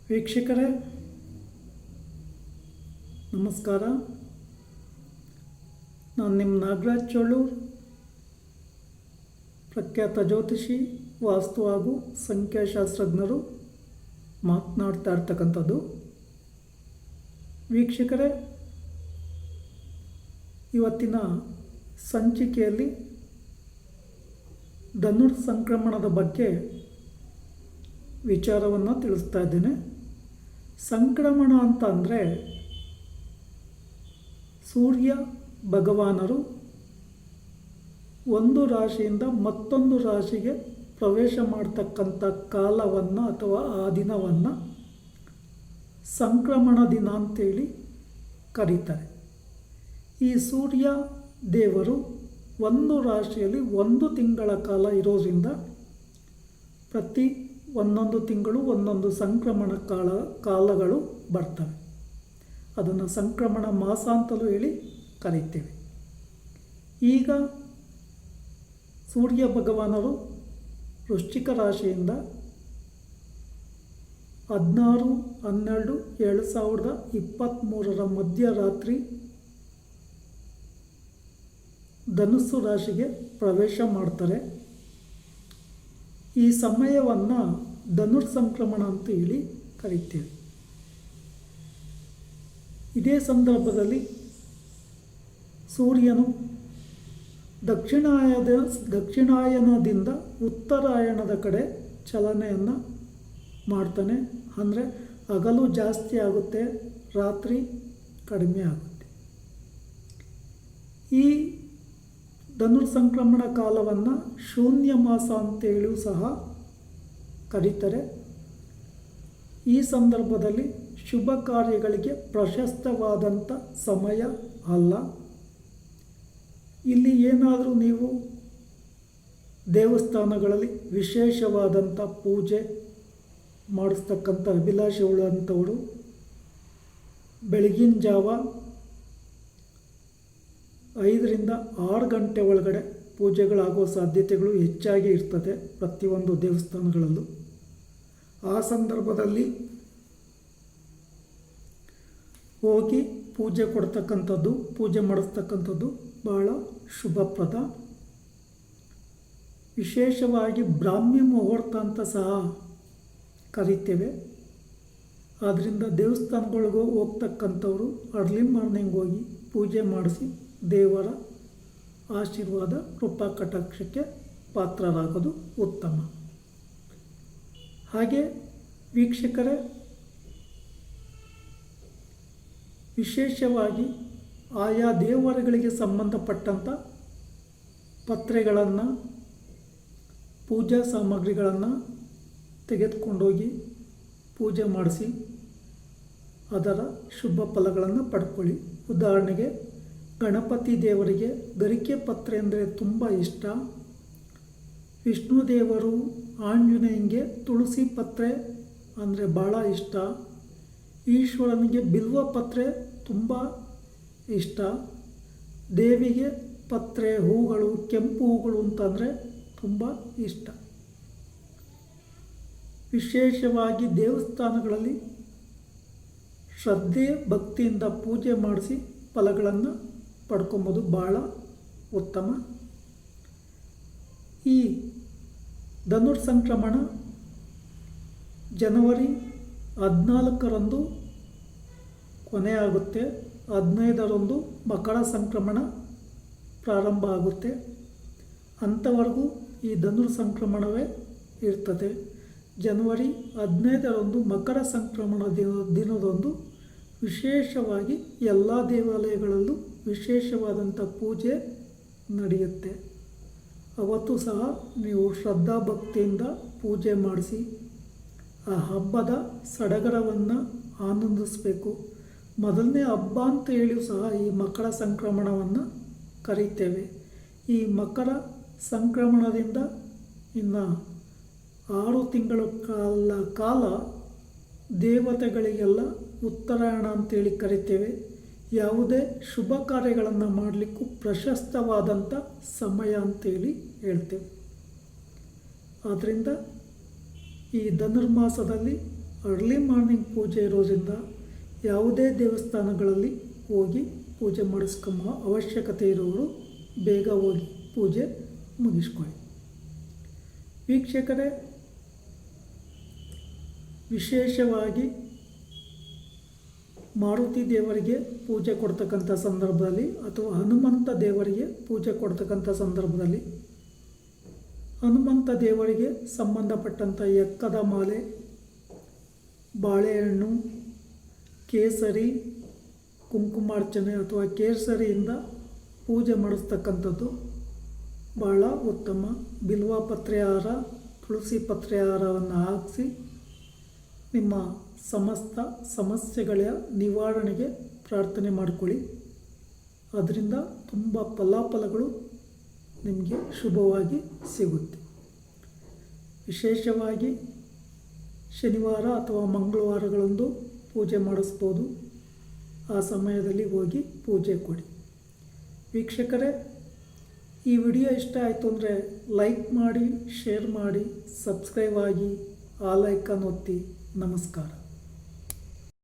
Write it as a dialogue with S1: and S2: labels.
S1: ವೀಕ್ಷಕರೇ ನಮಸ್ಕಾರ. ನಾನು ನಿಮ್ಮ ನಾಗರಾಜ್ ಚೋಳೂರ್, ಪ್ರಖ್ಯಾತ ಜ್ಯೋತಿಷಿ, ವಾಸ್ತು ಹಾಗೂ ಸಂಖ್ಯಾಶಾಸ್ತ್ರಜ್ಞರು ಮಾತನಾಡ್ತಾ ಇರ್ತಕ್ಕಂಥದ್ದು. ವೀಕ್ಷಕರೇ, ಇವತ್ತಿನ ಸಂಚಿಕೆಯಲ್ಲಿ ಧನುರ್ ಸಂಕ್ರಮಣದ ಬಗ್ಗೆ ವಿಚಾರವನ್ನು ತಿಳಿಸ್ತಾ ಇದ್ದೇನೆ. ಸಂಕ್ರಮಣ ಅಂತ ಅಂದರೆ ಸೂರ್ಯ ಭಗವಾನರು ಒಂದು ರಾಶಿಯಿಂದ ಮತ್ತೊಂದು ರಾಶಿಗೆ ಪ್ರವೇಶ ಮಾಡ್ತಕ್ಕಂಥ ಕಾಲವನ್ನು ಅಥವಾ ಆ ದಿನವನ್ನು ಸಂಕ್ರಮಣ ದಿನ ಅಂತೇಳಿ ಕರೀತಾರೆ. ಈ ಸೂರ್ಯ ದೇವರು ಒಂದು ರಾಶಿಯಲ್ಲಿ ಒಂದು ತಿಂಗಳ ಕಾಲ ಇರೋದ್ರಿಂದ ಪ್ರತಿ ಒಂದೊಂದು ತಿಂಗಳು ಒಂದೊಂದು ಸಂಕ್ರಮಣ ಕಾಲಗಳು ಬರ್ತವೆ. ಅದನ್ನು ಸಂಕ್ರಮಣ ಮಾಸ ಅಂತಲೂ ಹೇಳಿ ಕರೀತೇವೆ. ಈಗ ಸೂರ್ಯ ಭಗವಾನರು ವೃಶ್ಚಿಕ ರಾಶಿಯಿಂದ 16/12/2023 ಮಧ್ಯರಾತ್ರಿ ಧನುಸ್ಸು ರಾಶಿಗೆ ಪ್ರವೇಶ ಮಾಡ್ತಾರೆ. ಈ ಸಮಯವನ್ನು ಧನುರ್ ಸಂಕ್ರಮಣ ಅಂತ ಹೇಳಿ ಕರೀತೇವೆ. ಇದೇ ಸಂದರ್ಭದಲ್ಲಿ ಸೂರ್ಯನು ದಕ್ಷಿಣಾಯನದಿಂದ ಉತ್ತರಾಯಣದ ಕಡೆ ಚಲನೆಯನ್ನು ಮಾಡ್ತಾನೆ. ಅಂದರೆ ಹಗಲು ಜಾಸ್ತಿ ಆಗುತ್ತೆ, ರಾತ್ರಿ ಕಡಿಮೆ ಆಗುತ್ತೆ. ಈ ಧನುರ್ ಸಂಕ್ರಮಣ ಕಾಲವನ್ನು ಶೂನ್ಯ ಮಾಸ ಅಂತೇಳಿಯೂ ಸಹ ಕರೀತಾರೆ. ಈ ಸಂದರ್ಭದಲ್ಲಿ ಶುಭ ಕಾರ್ಯಗಳಿಗೆ ಪ್ರಶಸ್ತವಾದಂಥ ಸಮಯ ಅಲ್ಲ. ಇಲ್ಲಿ ಏನಾದರೂ ನೀವು ದೇವಸ್ಥಾನಗಳಲ್ಲಿ ವಿಶೇಷವಾದಂಥ ಪೂಜೆ ಮಾಡಿಸ್ತಕ್ಕಂಥ ಅಭಿಲಾಷೆ ಉಳ್ಳಂಥವರು ಬೆಳಗಿನ ಜಾವ 5ರಿಂದ 6 ಗಂಟೆ ಒಳಗಡೆ ಪೂಜೆಗಳಾಗೋ ಸಾಧ್ಯತೆಗಳು ಹೆಚ್ಚಾಗಿ ಇರ್ತದೆ ಪ್ರತಿಯೊಂದು ದೇವಸ್ಥಾನಗಳಲ್ಲೂ. ಆ ಸಂದರ್ಭದಲ್ಲಿ ಹೋಗಿ ಪೂಜೆ ಕೊಡ್ತಕ್ಕಂಥದ್ದು, ಪೂಜೆ ಮಾಡಿಸ್ತಕ್ಕಂಥದ್ದು ಬಹಳ ಶುಭಪ್ರದ. ವಿಶೇಷವಾಗಿ ಬ್ರಾಹ್ಮಿ ಮುಹೂರ್ತ ಅಂತ ಸಹ ಕರೀತೇವೆ. ಆದ್ದರಿಂದ ದೇವಸ್ಥಾನಗಳಿಗೂ ಹೋಗ್ತಕ್ಕಂಥವ್ರು ಅರ್ಲಿ ಮಾರ್ನಿಂಗ್ ಹೋಗಿ ಪೂಜೆ ಮಾಡಿಸಿ ದೇವರ ಆಶೀರ್ವಾದ ಕೃಪಾ ಕಟಾಕ್ಷಕ್ಕೆ ಪಾತ್ರರಾಗೋದು ಉತ್ತಮ. ಹಾಗೆ ವೀಕ್ಷಕರೇ, ವಿಶೇಷವಾಗಿ ಆಯಾ ದೇವರುಗಳಿಗೆ ಸಂಬಂಧಪಟ್ಟಂಥ ಪತ್ರೆಗಳನ್ನು, ಪೂಜಾ ಸಾಮಗ್ರಿಗಳನ್ನು ತೆಗೆದುಕೊಂಡೋಗಿ ಪೂಜೆ ಮಾಡಿಸಿ ಅದರ ಶುಭ ಫಲಗಳನ್ನು ಪಡ್ಕೊಳ್ಳಿ. ಉದಾಹರಣೆಗೆ, ಗಣಪತಿ ದೇವರಿಗೆ ಗರಿಕೆ ಪತ್ರೆ ಅಂದರೆ ತುಂಬ ಇಷ್ಟ. ವಿಷ್ಣು ದೇವರು ಆಂಜನೇಯನಿಗೆ ತುಳಸಿ ಪತ್ರೆ ಅಂದರೆ ಭಾಳ ಇಷ್ಟ. ಈಶ್ವರನಿಗೆ ಬಿಲ್ವ ಪತ್ರೆ ತುಂಬ ಇಷ್ಟ. ದೇವಿಗೆ ಪತ್ರೆ, ಹೂಗಳು, ಕೆಂಪು ಹೂಗಳು ಅಂತಂದರೆ ತುಂಬ ಇಷ್ಟ. ವಿಶೇಷವಾಗಿ ದೇವಸ್ಥಾನಗಳಲ್ಲಿ ಶ್ರದ್ಧೆ ಭಕ್ತಿಯಿಂದ ಪೂಜೆ ಮಾಡಿಸಿ ಫಲಗಳನ್ನು ಪಡ್ಕೊಬೋದು, ಭಾಳ ಉತ್ತಮ. ಈ ಧನುರ್ ಸಂಕ್ರಮಣ ಜನವರಿ 14ರಂದು ಕೊನೆಯಾಗುತ್ತೆ. 15ರಂದು ಮಕರ ಸಂಕ್ರಮಣ ಪ್ರಾರಂಭ ಆಗುತ್ತೆ. ಅಂಥವರೆಗೂ ಈ ಧನುರ್ ಸಂಕ್ರಮಣವೇ ಇರ್ತದೆ. ಜನವರಿ 15ರಂದು ಮಕರ ಸಂಕ್ರಮಣ ದಿನದಂದು ವಿಶೇಷವಾಗಿ ಎಲ್ಲ ದೇವಾಲಯಗಳಲ್ಲೂ ವಿಶೇಷವಾದಂಥ ಪೂಜೆ ನಡೆಯುತ್ತೆ. ಅವತ್ತು ಸಹ ನೀವು ಶ್ರದ್ಧಾಭಕ್ತಿಯಿಂದ ಪೂಜೆ ಮಾಡಿಸಿ ಆ ಹಬ್ಬದ ಸಡಗರವನ್ನು ಆನಂದಿಸಬೇಕು. ಮೊದಲನೇ ಹಬ್ಬ ಅಂತ ಹೇಳಿಯೂ ಸಹ ಈ ಮಕರ ಸಂಕ್ರಮಣವನ್ನು ಕರೀತೇವೆ. ಈ ಮಕರ ಸಂಕ್ರಮಣದಿಂದ ಇನ್ನು 6 ತಿಂಗಳ ಕಾಲ ದೇವತೆಗಳಿಗೆಲ್ಲ ಉತ್ತರಾಯಣ ಅಂತೇಳಿ ಕರಿತೇವೆ. ಯಾವುದೇ ಶುಭ ಕಾರ್ಯಗಳನ್ನು ಮಾಡಲಿಕ್ಕೂ ಪ್ರಶಸ್ತವಾದಂಥ ಸಮಯ ಅಂತೇಳಿ ಹೇಳ್ತೇವೆ. ಆದ್ದರಿಂದ ಈ ಧನುರ್ಮಾಸದಲ್ಲಿ ಅರ್ಲಿ ಮಾರ್ನಿಂಗ್ ಪೂಜೆ ಇರೋದ್ರಿಂದ ಯಾವುದೇ ದೇವಸ್ಥಾನಗಳಲ್ಲಿ ಹೋಗಿ ಪೂಜೆ ಮಾಡಿಸ್ಕೊಂಬ ಅವಶ್ಯಕತೆ ಇರೋರು ಬೇಗ ಹೋಗಿ ಪೂಜೆ ಮುಗಿಸ್ಕೊಳ್ಳಿ. ವೀಕ್ಷಕರೇ, ವಿಶೇಷವಾಗಿ ಮಾರುತಿ ದೇವರಿಗೆ ಪೂಜೆ ಕೊಡ್ತಕ್ಕಂಥ ಸಂದರ್ಭದಲ್ಲಿ ಅಥವಾ ಹನುಮಂತ ದೇವರಿಗೆ ಪೂಜೆ ಕೊಡ್ತಕ್ಕಂಥ ಸಂದರ್ಭದಲ್ಲಿ ಹನುಮಂತ ದೇವರಿಗೆ ಸಂಬಂಧಪಟ್ಟಂಥ ಎಕ್ಕದ ಮಾಲೆ, ಬಾಳೆಹಣ್ಣು, ಕೇಸರಿ, ಕುಂಕುಮಾರ್ಚನೆ ಅಥವಾ ಕೇಸರಿಯಿಂದ ಪೂಜೆ ಮಾಡಿಸ್ತಕ್ಕಂಥದ್ದು ಭಾಳ ಉತ್ತಮ. ಬಿಲ್ವ ಪತ್ರೆ ಹಾರ, ತುಳಸಿ ಪತ್ರೆ ಹಾರವನ್ನು ಹಾಕಿಸಿ ನಿಮ್ಮ ಸಮಸ್ತ ಸಮಸ್ಯೆಗಳ ನಿವಾರಣೆಗೆ ಪ್ರಾರ್ಥನೆ ಮಾಡಿಕೊಳ್ಳಿ. ಅದರಿಂದ ತುಂಬ ಫಲಾಫಲಗಳು ನಿಮಗೆ ಶುಭವಾಗಿ ಸಿಗುತ್ತೆ. ವಿಶೇಷವಾಗಿ ಶನಿವಾರ ಅಥವಾ ಮಂಗಳವಾರಗಳಂದು ಪೂಜೆ ಮಾಡಿಸ್ಬೋದು. ಆ ಸಮಯದಲ್ಲಿ ಹೋಗಿ ಪೂಜೆ ಕೊಡಿ. ವೀಕ್ಷಕರೇ, ಈ ವಿಡಿಯೋ ಇಷ್ಟ ಆಯಿತು ಅಂದರೆ ಲೈಕ್ ಮಾಡಿ, ಶೇರ್ ಮಾಡಿ, ಸಬ್ಸ್ಕ್ರೈಬ್ ಆಗಿ, ಆಲ್ ಐಕಾನ್ ಒತ್ತಿ. ನಮಸ್ಕಾರ.